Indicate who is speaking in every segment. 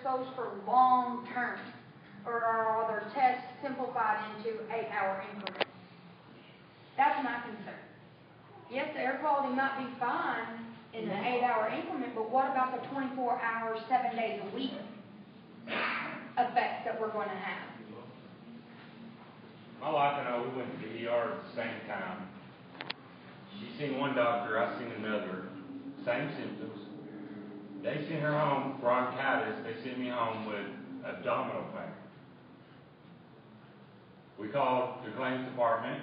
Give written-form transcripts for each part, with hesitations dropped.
Speaker 1: exposed for long term? Or are their tests simplified into 8-hour increments? That's my concern. Yes, the air quality might be fine in an 8-hour increment, but what about the 24 hours, 7 days a week effects that we're going to have?
Speaker 2: My wife and I, we went to the ER at the same time. She seen one doctor, I seen another. Same symptoms. They sent her home, bronchitis. They sent me home with abdominal pain. We called the claims department.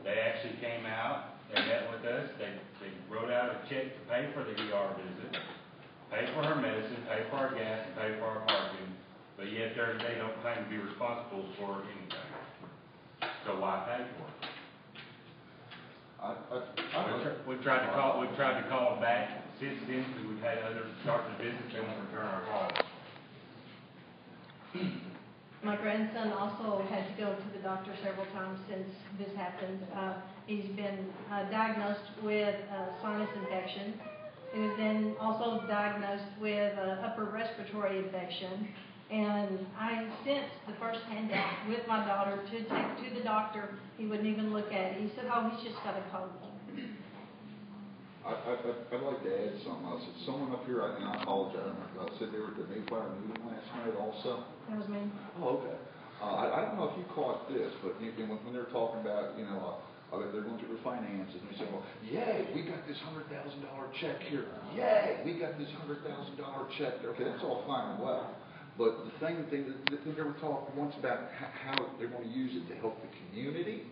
Speaker 2: They actually came out. They met with us. They wrote out a check to pay for the ER visit, pay for her medicine, pay for our gas, and pay for our parking. But yet they don't claim to be responsible for anything. So why pay for it? We've tried to call back since then because we've had other doctors visit. They won't return our calls.
Speaker 3: My grandson also had to go to the doctor several times since this happened. He's been diagnosed with sinus infection. He was then also diagnosed with upper respiratory infection. And I sent the first handout with my daughter to take to the doctor. He wouldn't even look at it. He said, "Oh, he's just got a cold."
Speaker 4: I'd like to add something else. It's someone up here, and I apologize, said they were at the Mayflower meeting last night also.
Speaker 3: That was me.
Speaker 4: Oh, okay. I don't know if you caught this, but when they're talking about, they're going through their finances, and they say, well, yay, we got this $100,000 check here. Yay, we got this $100,000 check there. Okay, that's all fine and well. But the thing that they were talking once about how they're going to use it to help the community.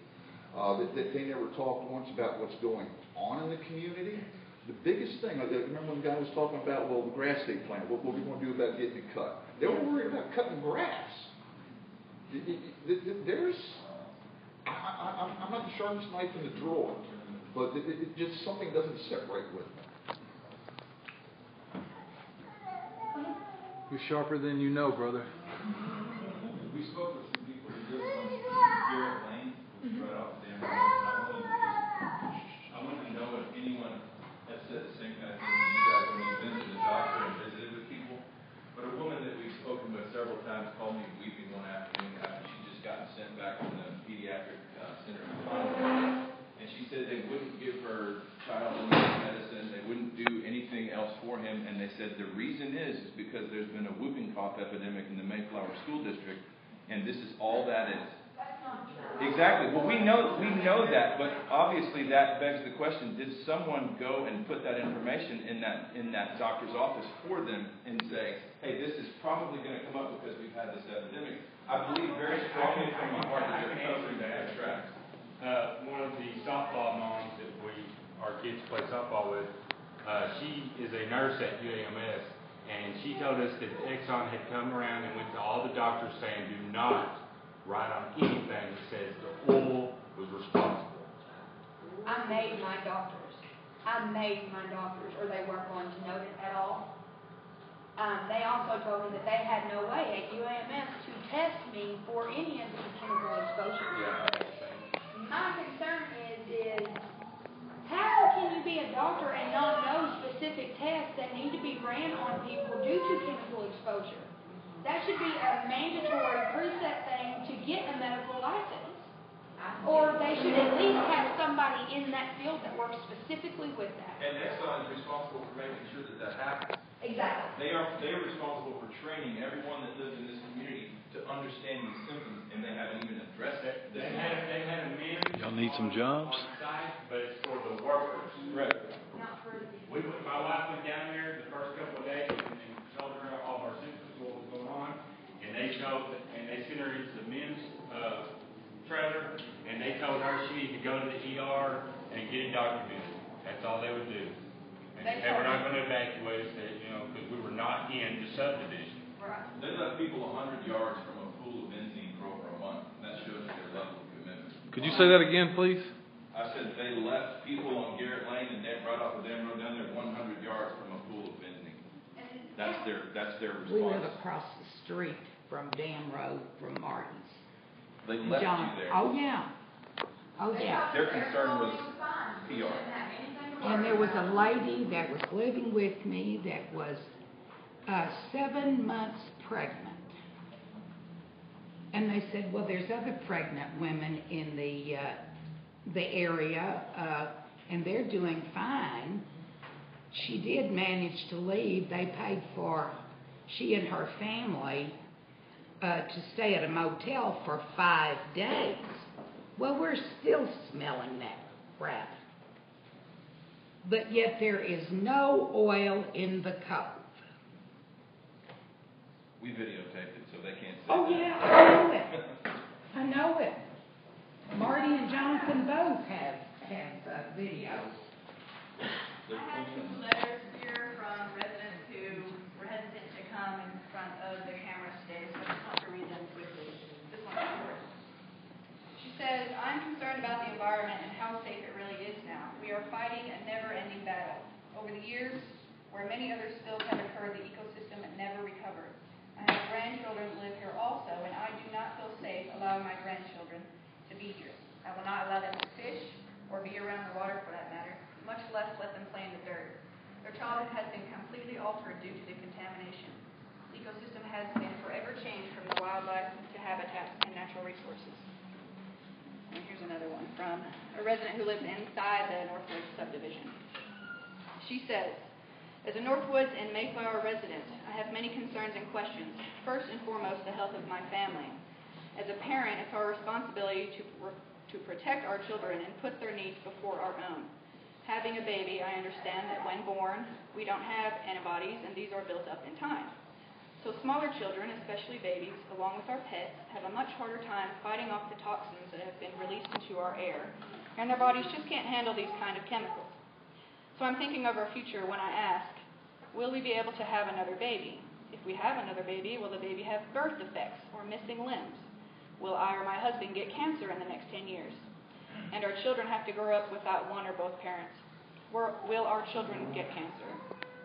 Speaker 4: They never talked once about what's going on in the community. The biggest thing, I remember when the guy was talking about, well, the grass they plant, what we're going to do about getting it cut. They were worried about cutting grass. I'm not the sharpest knife in the drawer, but it just something doesn't sit right with me.
Speaker 5: You're sharper than you know, brother.
Speaker 6: We spoke with some people who live on Garrett Lane, right off the dam. I wanted to know if anyone has said the same kind of thing as you guys when you've been to the doctor and visited with people. But a woman that we've spoken with several times called me weeping one afternoon after she just gotten sent back from the pediatric center in Conway. And she said they wouldn't give her child medicine, they wouldn't do anything else for him, and they said the reason is because there's been a whooping cough epidemic in the Mayflower School District, and this is all that is. Exactly. Well, we know that, but obviously that begs the question: did someone go and put that information in that doctor's office for them and say, "Hey, this is probably going to come up because we've had this epidemic"? I believe very strongly from my heart that they're covering that tracks.
Speaker 2: One of the softball moms that our kids play softball with, she is a nurse at UAMS, and she told us that Exxon had come around and went to all the doctors saying, do not write on anything that says the oil was responsible.
Speaker 1: I made my doctors, or they weren't going to note it at all. They also told me that they had no way at UAMS to test me for any of these chemical exposures.
Speaker 2: Yeah.
Speaker 1: My concern is how can you be a doctor and not know specific tests that need to be ran on people due to chemical exposure? That should be a mandatory preset thing to get a medical license. Or they should at least have somebody in that field that works specifically with that.
Speaker 6: And Exxon is responsible for making sure that happens.
Speaker 1: Exactly.
Speaker 6: They are responsible for training everyone that lives in this community to understand these symptoms, and they haven't even addressed it.
Speaker 2: They had a man.
Speaker 5: Y'all need some jobs?
Speaker 2: On site, but it's for the workers.
Speaker 6: Right.
Speaker 1: Not for
Speaker 2: My wife went down there the first couple of days and told her all of our symptoms, what was going on, and they sent her into the men's trailer, and they told her she needed to go to the ER and get it documented. That's all they would do. And they were not going to evacuate us, because we were not in the subdivision.
Speaker 1: Right.
Speaker 6: They left people 100 yards from a pool of benzene for over a month. That shows their level of commitment.
Speaker 5: Could you say that again, please?
Speaker 6: I said they left people on Garrett Lane and right off the dam road down there 100 yards from a pool of benzene. That's their response.
Speaker 7: We live across the street from Dam Road from Martin's.
Speaker 6: They left you there.
Speaker 7: Oh yeah. Oh yeah.
Speaker 6: Their concern was PR.
Speaker 7: And there was a lady that was living with me that was 7 months pregnant. And they said, well, there's other pregnant women in the area, and they're doing fine. She did manage to leave. They paid for, she and her family, to stay at a motel for 5 days. Well, we're still smelling that crap. But yet there is no oil in the cove.
Speaker 6: We videotaped it, so they can't say
Speaker 7: Oh,
Speaker 6: that.
Speaker 7: yeah, I know it. I know it. Marty and Jonathan both have videos.
Speaker 8: I have 2 letters here from residents who were hesitant to come in front of the camera today, so I just want to read them quickly. This one's short. She says, I'm concerned about the environment and how safe it really is now. We are fighting a never-ending battle. Over the years, where many other spills have occurred, the ecosystem never recovered. I have grandchildren that live here also, and I do not feel safe allowing my grandchildren to be here. I will not allow them to fish or be around the water for that matter, much less let them play in the dirt. Their childhood has been completely altered due to the contamination. The ecosystem has been forever changed from the wildlife to habitats and natural resources. And here's another one from a resident who lives inside the Northwoods subdivision. She says, as a Northwoods and Mayflower resident, I have many concerns and questions. First and foremost, the health of my family. As a parent, it's our responsibility to protect our children and put their needs before our own. Having a baby, I understand that when born, we don't have antibodies, and these are built up in time. So smaller children, especially babies, along with our pets, have a much harder time fighting off the toxins that have been released into our air, and their bodies just can't handle these kind of chemicals. So I'm thinking of our future when I ask, will we be able to have another baby? If we have another baby, will the baby have birth defects or missing limbs? Will I or my husband get cancer in the next 10 years? And our children have to grow up without one or both parents? Will our children get cancer?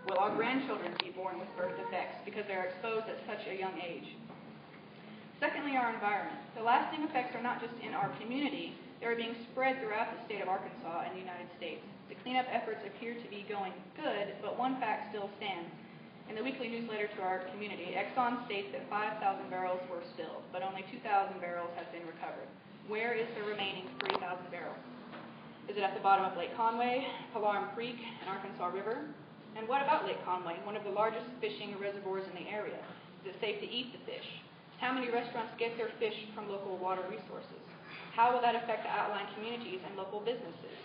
Speaker 8: Will our grandchildren be born with birth defects because they're exposed at such a young age? Secondly, our environment. The lasting effects are not just in our community, they are being spread throughout the state of Arkansas and the United States. The cleanup efforts appear to be going good, but one fact still stands. In the weekly newsletter to our community, Exxon states that 5,000 barrels were spilled, but only 2,000 barrels have been recovered. Where is the remaining 3,000 barrels? Is it at the bottom of Lake Conway, Palarm Creek, and Arkansas River? And what about Lake Conway, one of the largest fishing reservoirs in the area? Is it safe to eat the fish? How many restaurants get their fish from local water resources? How will that affect the outlying communities and local businesses?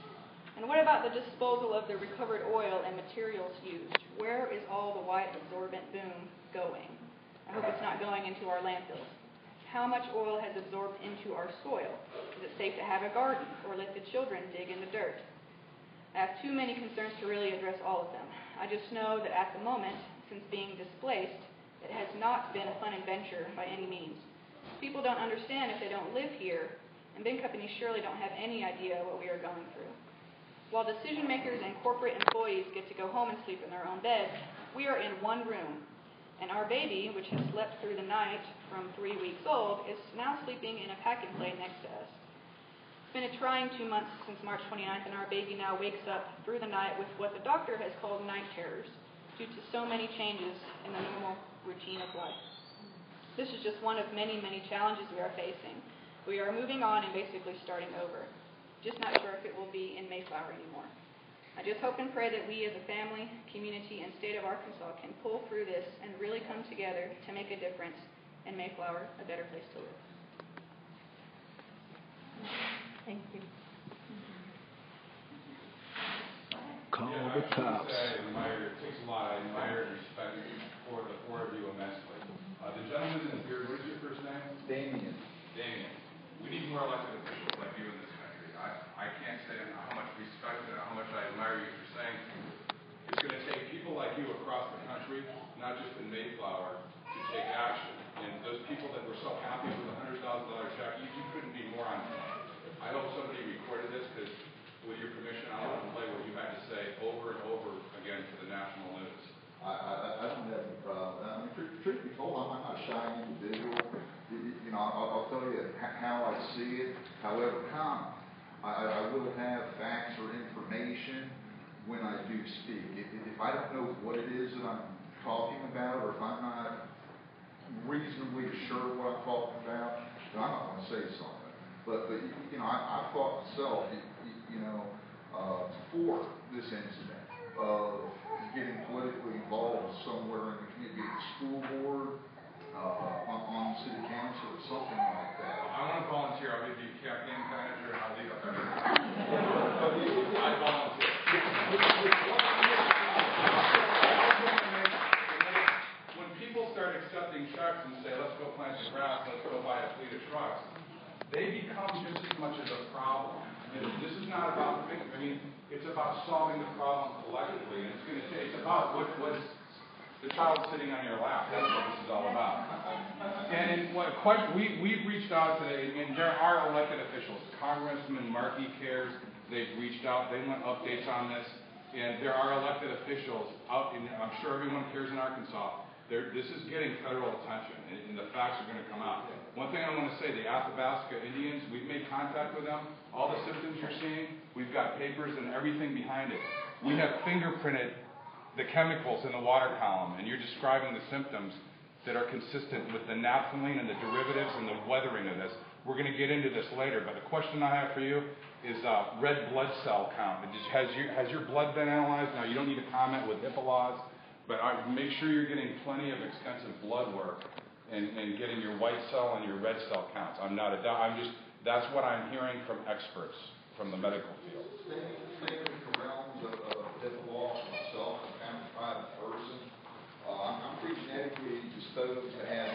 Speaker 8: And what about the disposal of the recovered oil and materials used? Where is all the white absorbent boom going? I hope it's not going into our landfills. How much oil has absorbed into our soil? Is it safe to have a garden or let the children dig in the dirt? I have too many concerns to really address all of them. I just know that at the moment, since being displaced, it has not been a fun adventure by any means. People don't understand if they don't live here, and big companies surely don't have any idea what we are going through. While decision makers and corporate employees get to go home and sleep in their own beds, we are in one room, and our baby, which has slept through the night from 3 weeks old, is now sleeping in a pack and play next to us. It's been a trying 2 months since March 29th, and our baby now wakes up through the night with what the doctor has called night terrors due to so many changes in the normal routine of life. This is just one of many, many challenges we are facing. We are moving on and basically starting over. Just not sure if it will be in Mayflower anymore. I just hope and pray that we as a family, community, and state of Arkansas can pull through this and really come together to make a difference and Mayflower a better place to live.
Speaker 3: Thank you.
Speaker 5: Call
Speaker 6: Yeah,
Speaker 5: the cops.
Speaker 6: I admire, it takes a lot. I admire and respect for the four of you immensely. The gentleman in here, what is your first name?
Speaker 4: Damien.
Speaker 6: Damien. We need more elected officials like you in this country. I can't say how much respect and how much I admire you for saying it's going to take people like you across the country, not just in Mayflower, to take action. And those people that were so happy with a $100,000 check, you couldn't be more on point. I hope somebody recorded this because, with your permission, I want to play what you had to say over and over again to the national news.
Speaker 4: I don't have any problem. I mean, truth be told, I'm not a shy individual. You know, I'll tell you how I see it. However, I will have facts or information when I do speak. If I don't know what it is that I'm talking about, or if I'm not reasonably assured what I'm talking about, then I'm not gonna say something. But you know, I thought myself, before this incident of getting politically involved somewhere in the community, be it the school board, on city council or something like that.
Speaker 6: I want to volunteer. I'll give you a campaign manager and I'll leave up everything. I volunteer. When people start accepting trucks and say, let's go plant the grass, let's go buy a fleet of trucks, they become just as much of a problem. And this is not about fixing. I mean, it's about solving the problem collectively. And it's about what's the child sitting on your lap. That's what this is all about. And we've reached out to, and there are elected officials. Congressman Markey cares. They've reached out. They want updates on this. And there are elected officials out, and I'm sure everyone cares in Arkansas. This is getting federal attention, and the facts are going to come out. One thing I want to say, the Athabasca Indians, we've made contact with them. All the symptoms you're seeing, we've got papers and everything behind it. We have fingerprinted the chemicals in the water column, and you're describing the symptoms that are consistent with the naphthalene and the derivatives and the weathering of this. We're going to get into this later, but the question I have for you is red blood cell count. Has your blood been analyzed? Now, you don't need to comment with HIPAA laws, but make sure you're getting plenty of extensive blood work and getting your white cell and your red cell counts. That's what I'm hearing from experts from the medical field.
Speaker 4: Staying in the realms of HIPAA laws myself, I'm a private person. I'm pretty genetically disposed to have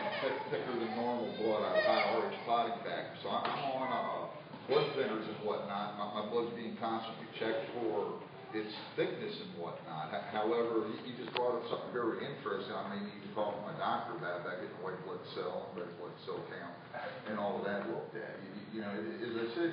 Speaker 4: thicker than normal blood. I have high RH clotting factor, so I'm on blood thinners and whatnot. My blood's being constantly checked for its thickness and whatnot. However, you just brought up something very interesting. I may need to talk to my doctor about getting white blood cell and red blood cell count and all of that looked at. As I said,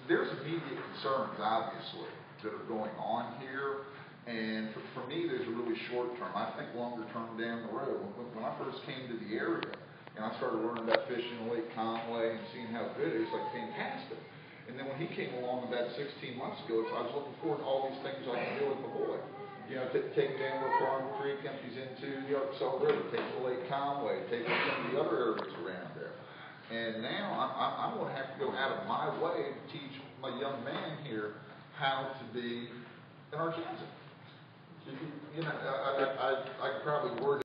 Speaker 4: there's immediate concerns, obviously, that are going on here. And for me, there's a really short term. I think longer term down the road. When I first came to the area and I started learning about fishing in Lake Conway and seeing how good it is, like fantastic. And then when he came along about 16 months ago, I was looking forward to all these things I can do with the boy. Taking down where Farm Creek empties into the Arkansas River, taking to Lake Conway, taking some of the other areas around there. And now I'm going to have to go out of my way to teach my young man here how to be an Arkansan. I could probably word